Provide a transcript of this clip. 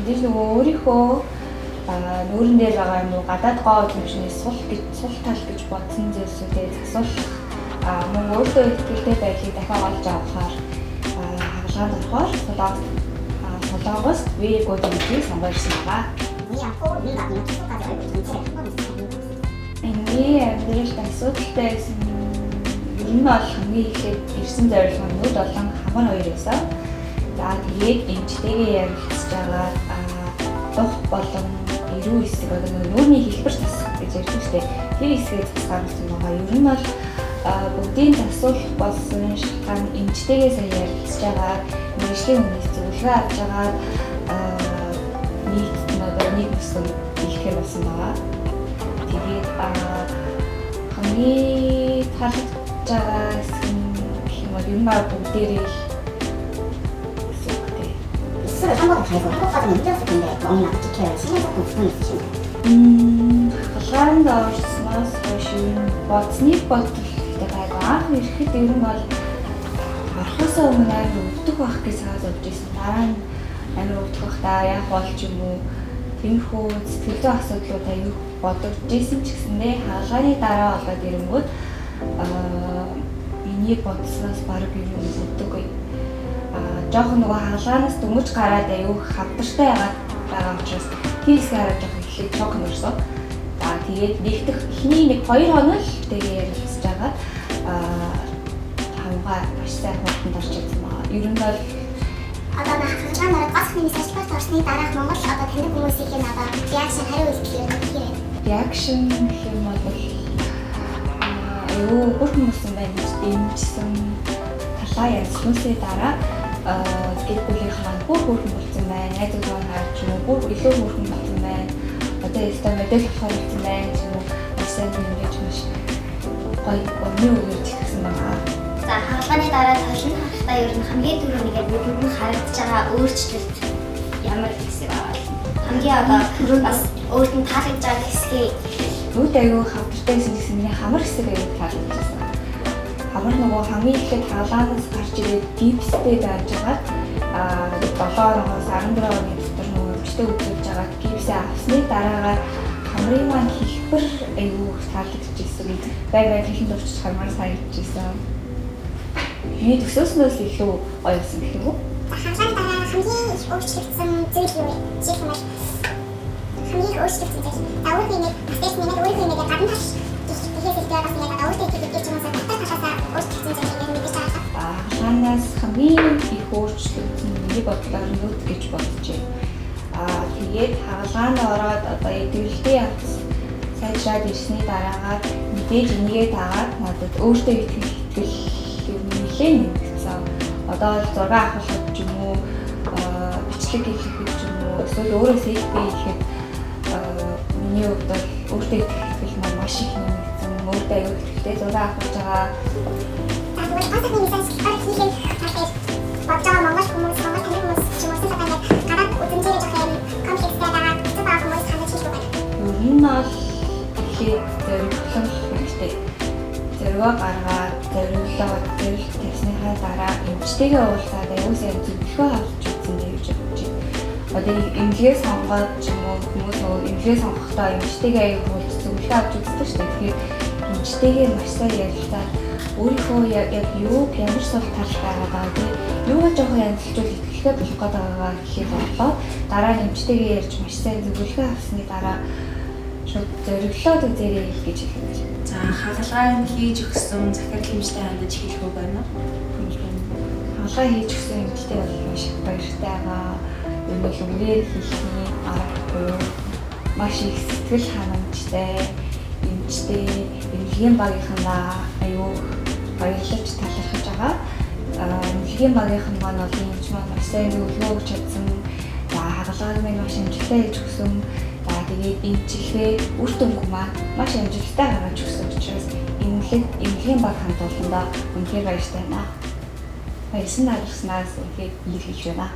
Мэдээж нөгөө өөрийнхөө нүүрэн дээр байгаа юм уу гадаад гоо төвшний сул тал гэж бодсон зүйлсүүдээ засуулах мөн өөртөө ихтэй байдлыг дахиад олж авахаар хагалгаанд орохоор солонгост Very Good гэдгийг сонгосон байгаа. Энэний амьдралд асуудалтай гэсэн ер нь бол хамгийн ихэд ирсэн зорилго нь нүд олон хамар хоёр байсан. За тэгээд эмчтэйгээ ярилцж байгаа дух болон эрүү хэсэг одоо нүүрний хэлбэр засах гэж ярьдаг шүү дээ. Тэр хэсгээ засах гэсэн байгаа. Ер нь бол бүгдийн засуулах болсон шалтгаан эмчтэйгээ сая ярилцж байгаа. Мэргэжлийн хүнээс зөвлөгөө авч байгаа нэг бүсэн хэлэхээр болсон байгаа. Тэгээд хамгийн таалагдж байгаа хэсэг нь гэх юм бол ер нь бүгдээрээ 술을 한 번에 다 해서 한국까지 힘들었을 텐데 너무 나쁘게 신경쓰고 불편했으신가요? Хагалгаанд орсноос хойш бодсны бодлоготой байгаа. Анх ирэхэд ер нь бол орхосоо өмнө амар өвдөх байх гэж санаад явж байсан. Дараа нь амар өвдөх байхдаа яах болж юм уу? Тиймэрхүү сэтгэл зүйн асуудлуудаа юу бодож ирсэн ч гэсэндээ хагалгааны дараа болоод ирэнгүүт миний бодсноос баг ер нь өвдөггүй. Жоохон нөгөө хагалгаанаас дөнгөж гараад аюу хавдартай байгаа учраас тэр хэсгээ хараад жоохон ихлэ шокнд орсон. За тэгээд нэгдэх эхний 1-2 хоног л тэгээ ярилцж байгаа. Хамгаа маш сайн хурдан орж ирсэн байна. Ер нь бол одоо хагалгаанаар гол хэмнээс ажиллаж орсны дараах Монгол одоо таньдаг хүмүүсийн одоо реакшн хариу үйлдэл хэрэг. Реакшн гэх юм бол бүр хүмүүс байна гэж дэмжсэн талаа ярьснаас дараа гэр бүлийнхаа бүр хөрхөн болсон байна. Найзууд маань харж юм уу бүр илүү хөрхөн болсон байна. Одоо ястаа мэдээлэл авах болсон байна ч юм уу. Эсвэл ингэж маш гоё өрнө өгч гэсэн байна. За хагалгааны дараа толин харахтаа ер нь хамгийн түрүү нэгээд бүгд харагдаж байгаа өөрчлөлт ямар хэсэг байгаа вэ? Хамгийн одоо бас өөрт нь таалагдж байгаа хэсгийг бүгд аюу хавдартай гэсэн миний хамар хэсэг аюу таалагдчихсан. Хамар нөгөө хамгийн ихэд хагалгаанаас гарч ирээд гипстэй байж байгаа 7 оноос 14 оны дотор нөгөө өвчтөй үзүүлж байгаа гипсээ авсны дараагаар хамрын маань хэлбэр аюу таалагдчихсан. Бай хэлэнд орчих хамаар санагдчихсан. Миний төсөөснөөс илүү гоё болсон гэх юм уу? хагалгааны дараа хамгийн их өөрчлөгдсөн зүйл юу вэ? Жишээлбэл хамгийн их өөрчлөгдсөн зүйл. Өөрийн нэг стресс нэмээд өөрийн нэг гадна тал хагалгаанаас хамгийн их өөрчлөгдсөн миний бодлоор нүд гэж бодож байна. Тэгээд хагалгаанд ороод одоо эдгэрэлтийн явц сайжраад ирсний дараагаар мэдээж энийгээ дагаад надад өөртөө итгэл нэлээд нэмэгдсэн. Одоо 6 ахлах ч юм уу бичлэг хийхэд ч юм уу эсвэл өөрөө селфи хийхэд миний хувьд бол өөртөө итгэл маань маш их нэмэгдсэн. Өөртөө аюул ихтэй зураг авах байгаа. Энэ бол ихэд зориглон хэрэгтэй. Зоригоо гаргаад зориглоод зорилт тавьсныхаа дараа эмчтэйгээ уулзаад аюул сайн зөвлөгөө авч үзсэн гэж бодож байна. Одоо эмнэлгээ сонгоод ч юм уу хүмүүс нөгөө эмнэлгээ сонгохдоо эмчтэйгээ аюул уулз зөвлөгөө авч үздэг шүү дээ. Тэгэхээр эмчтэйгээ маш сайн ярилцаад өөрийнхөө яг юуг ямар сул тал байгаа тийм юугаа жоохон янзлжуул итгэлтэй болох гээд байгаагаа гэхэд болоо дараа нь эмчтэйгээ ярьж маш сайн зөвлөгөө авсны дараа шууд зориглоод үзээрэй гэж хэлсэн. За хагалгаа хийж өгсөн захирал эмчтэй хандаж хэлэх үг байна уу? Хагалгаа хийж өгсөн эмчтэй бол маш их баяртай байгаа. Энэ бол үгээр хэлхний арга буюу маш их сэтгэл ханамжтай эмчтэй эмнэлгийн багийнхаа аюу баярлаж талархаж байгаа. Эмнэлгийн багийнхан маань бол эмч маань маш сайн зөвлөгөө өгч чадсан. За хагалгааг минь маш амжилттай хийж өгсөн. Тэгээд эмчилгээ үр дүнг маань маш амжилттай гаргаж өгсөн учраас эмнэлгийн баг хамт олондоо үнэхээр баяртай байна. Баярсан наргаснаас үнэхээр илэрхийлж байна.